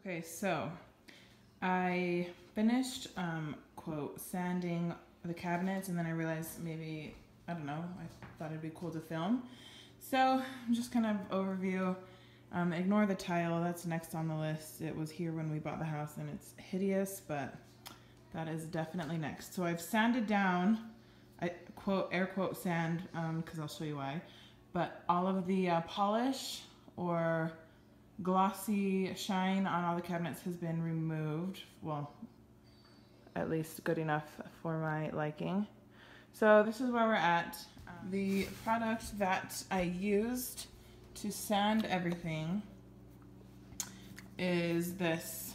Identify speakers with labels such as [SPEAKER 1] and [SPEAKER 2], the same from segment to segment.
[SPEAKER 1] Okay, so I finished, quote, sanding the cabinets, and then I realized maybe, I don't know, I thought it'd be cool to film. So just kind of overview, ignore the tile, that's next on the list. It was here when we bought the house and it's hideous, but that is definitely next. So I've sanded down, I quote, air quote sand, because I'll show you why, but all of the polish or glossy shine on all the cabinets has been removed. Well, at least good enough for my liking. So this is where we're at. The product that I used to sand everything is this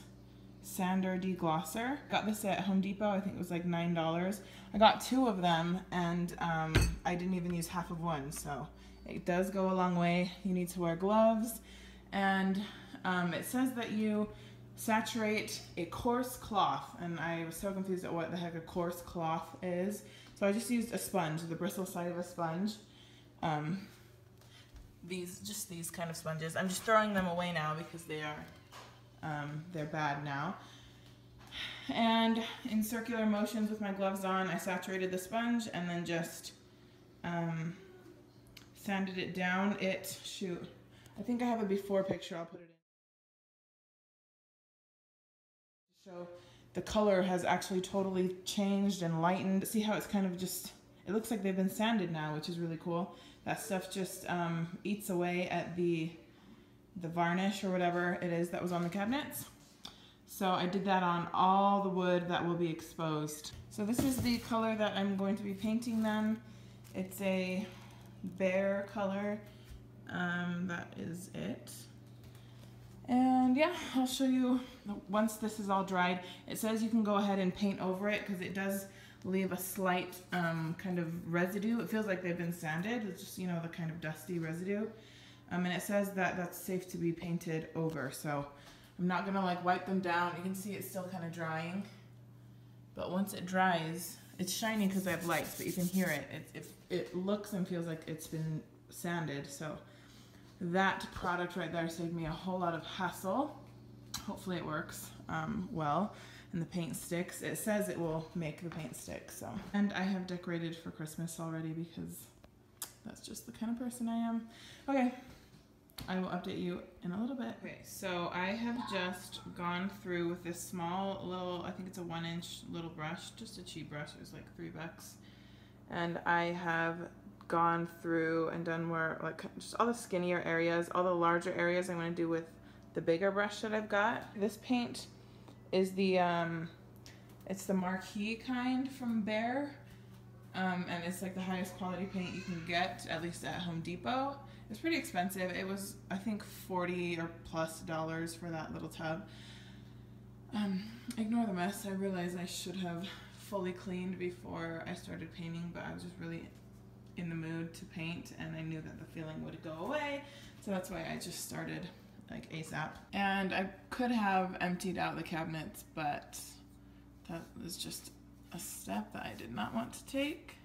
[SPEAKER 1] sander deglosser. Got this at Home Depot. I think it was like $9. I got 2 of them, and I didn't even use half of one, so it does go a long way. You need to wear gloves, and it says that you saturate a coarse cloth, and I was so confused at what the heck a coarse cloth is. So I just used a sponge, the bristle side of a sponge. These kind of sponges. I'm just throwing them away now because they're bad now. And in circular motions with my gloves on, I saturated the sponge and then just sanded it down. I think I have a before picture, I'll put it in. So the color has actually totally changed and lightened. See how it's kind of just, it looks like they've been sanded now, which is really cool. That stuff just eats away at the varnish or whatever it is that was on the cabinets. So I did that on all the wood that will be exposed. So this is the color that I'm going to be painting them. It's a bear color. That is it. And yeah, I'll show you once this is all dried. It says you can go ahead and paint over it because it does leave a slight kind of residue. It feels like they've been sanded. It's just, you know, the kind of dusty residue. And it says that that's safe to be painted over. So I'm not gonna like wipe them down. You can see it's still kind of drying. But once it dries, it's shiny because I have lights, but you can hear it. It looks and feels like it's been sanded. So that product right there saved me a whole lot of hassle. Hopefully it works well, and the paint sticks. It says it will make the paint stick, so. And I have decorated for Christmas already because that's just the kind of person I am. Okay, I will update you in a little bit. Okay, so I have just gone through with this small little, I think it's a 1-inch little brush, just a cheap brush, it was like $3. And I have gone through and done where, like, just all the skinnier areas. All the larger areas I'm going to do with the bigger brush that I've got. This paint is the it's the Marquee kind from Behr, and it's like the highest quality paint you can get, at least at Home Depot. It's pretty expensive. It was, I think, $40 or plus for that little tub. Ignore the mess. I realized I should have fully cleaned before I started painting, but I was just really in the mood to paint, and I knew that the feeling would go away, so that's why I just started like ASAP. And I could have emptied out the cabinets, but that was just a step that I did not want to take.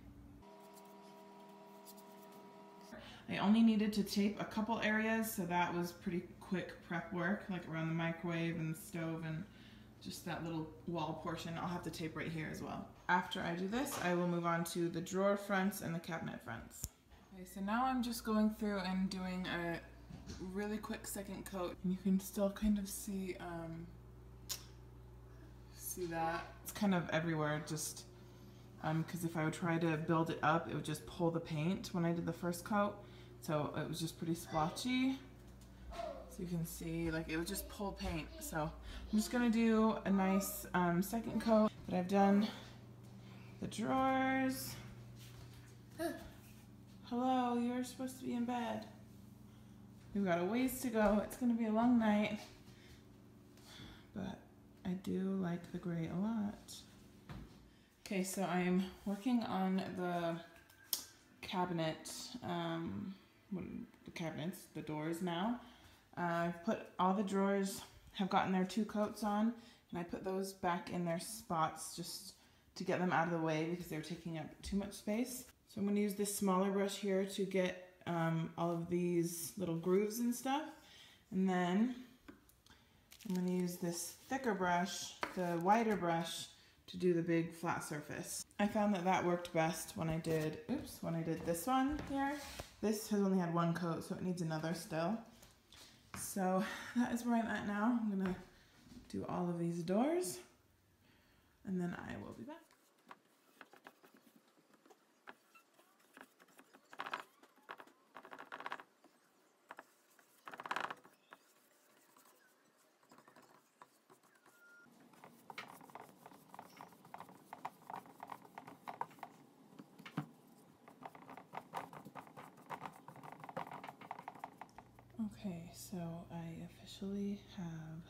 [SPEAKER 1] I only needed to tape a couple areas, so that was pretty quick prep work, like around the microwave and the stove and just that little wall portion. I'll have to tape right here as well. After I do this, I will move on to the drawer fronts and the cabinet fronts. Okay, so now I'm just going through and doing a really quick second coat. And you can still kind of see that. It's kind of everywhere, just because if I would try to build it up, it would just pull the paint when I did the first coat. So it was just pretty splotchy. So you can see, like, it would just pull paint. So I'm just gonna do a nice second coat. But I've done the drawers. Hello, you're supposed to be in bed. We've got a ways to go. It's gonna be a long night. But I do like the gray a lot. Okay, so I'm working on the cabinet, the doors now. I've put all the drawers, have gotten their 2 coats on, and I put those back in their spots just to get them out of the way because they were taking up too much space. So I'm going to use this smaller brush here to get all of these little grooves and stuff. And then I'm going to use this thicker brush, the wider brush, to do the big flat surface. I found that that worked best when I did, when I did this one here. This has only had one coat, so it needs another still. So that is where I'm at now. I'm going to do all of these doors, and then I will be back. Okay, so I officially have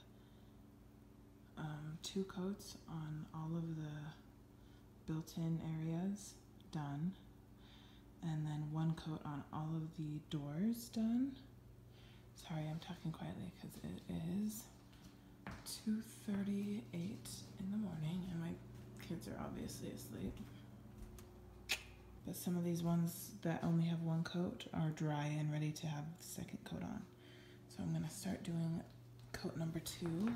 [SPEAKER 1] 2 coats on all of the built-in areas done, and then 1 coat on all of the doors done. Sorry, I'm talking quietly because it is 2:38 in the morning and my kids are obviously asleep. But some of these ones that only have 1 coat are dry and ready to have the 2nd coat on. So I'm gonna start doing coat number 2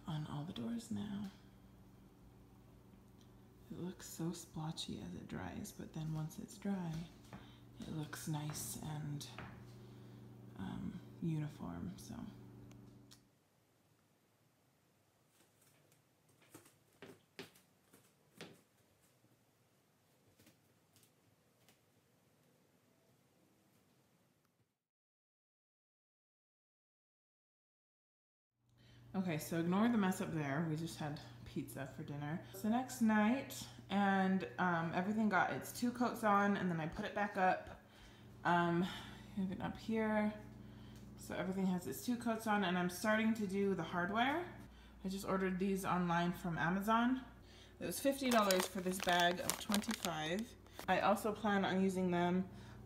[SPEAKER 1] on all the doors now. It looks so splotchy as it dries, but then once it's dry, it looks nice and uniform, so. Okay, so ignore the mess up there. We just had pizza for dinner. It's the next night, and everything got its 2 coats on, and then I put it back up. Even up here. So everything has its 2 coats on, and I'm starting to do the hardware. I just ordered these online from Amazon. It was $50 for this bag of 25. I also plan on using them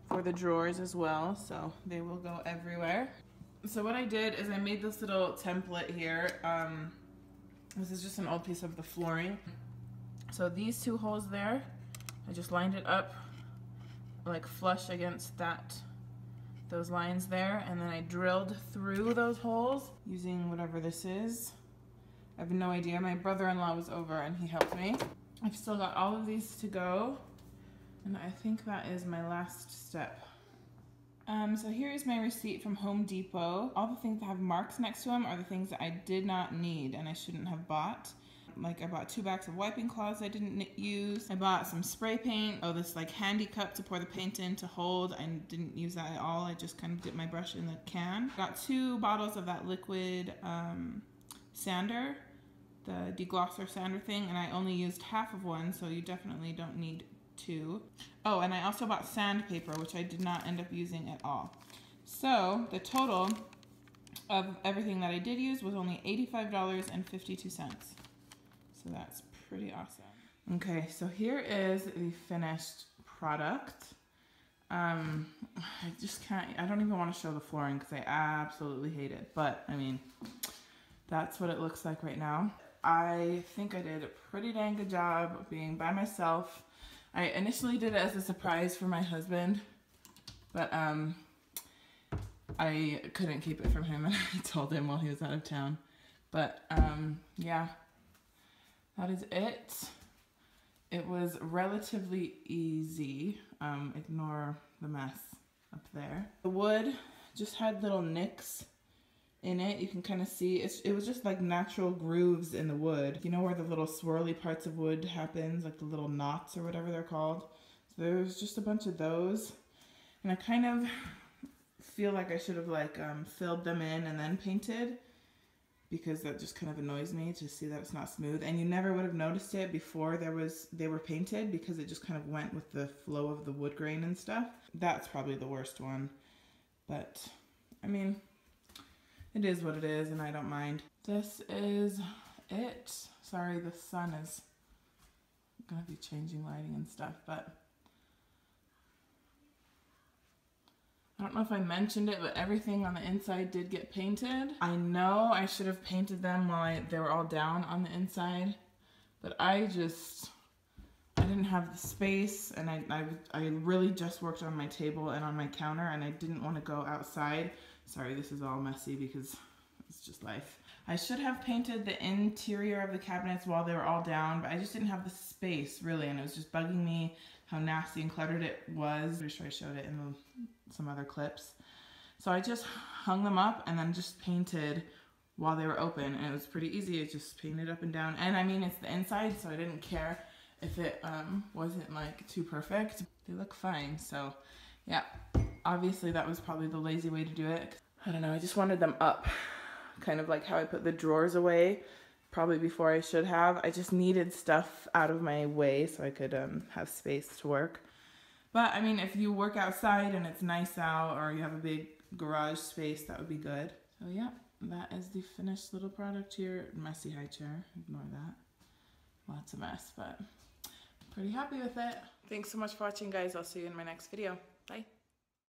[SPEAKER 1] for the drawers as well, so they will go everywhere. So what I did is I made this little template here. This is just an old piece of the flooring. So these 2 holes there, I just lined it up like flush against those lines there, and then I drilled through those holes using whatever this is. I have no idea. My brother-in-law was over and he helped me. I've still got all of these to go, and I think that is my last step. So here is my receipt from Home Depot. All the things that have marks next to them are the things that I did not need and I shouldn't have bought. Like I bought 2 bags of wiping cloths I didn't use. I bought some spray paint. Oh, this like handy cup to pour the paint in to hold. I didn't use that at all. I just kind of dipped my brush in the can. Got 2 bottles of that liquid sander, the deglosser sander thing, and I only used half of one, so you definitely don't need 2. Oh, and I also bought sandpaper, which I did not end up using at all. So the total of everything that I did use was only $85.52. So that's pretty awesome. Okay, so here is the finished product. I just can't, I don't even want to show the flooring because I absolutely hate it. But I mean, that's what it looks like right now. I think I did a pretty dang good job of being by myself. I initially did it as a surprise for my husband, but I couldn't keep it from him and I told him while he was out of town. But yeah, that is it. It was relatively easy. Ignore the mess up there. The wood just had little nicks in it. You can kind of see it was just like natural grooves in the wood. You know where the little swirly parts of wood happens, like the little knots or whatever they're called. So there was just a bunch of those, and I kind of feel like I should have like filled them in and then painted, because that just kind of annoys me to see that it's not smooth. And you never would have noticed it before they were painted, because it just kind of went with the flow of the wood grain and stuff. That's probably the worst one, but I mean, it is what it is, and I don't mind. This is it. Sorry, the sun is gonna be changing lighting and stuff, but I don't know if I mentioned it, but everything on the inside did get painted. I know I should have painted them while they were all down on the inside, but I didn't have the space, and I really just worked on my table and on my counter, and I didn't want to go outside. Sorry, this is all messy because it's just life. I should have painted the interior of the cabinets while they were all down, but I just didn't have the space really, and it was just bugging me how nasty and cluttered it was. I'm sure I showed it in some other clips. So I just hung them up and then just painted while they were open, and it was pretty easy. I just painted up and down, and I mean, it's the inside, so I didn't care if it wasn't like too perfect. They look fine, so yeah. Obviously that was probably the lazy way to do it. I don't know, I just wanted them up, kind of like how I put the drawers away, probably before I should have. I just needed stuff out of my way so I could have space to work. But I mean, if you work outside and it's nice out, or you have a big garage space, that would be good. So yeah, that is the finished little product here. Messy high chair, ignore that. Lots of mess, but pretty happy with it. Thanks so much for watching, guys. I'll see you in my next video. Bye.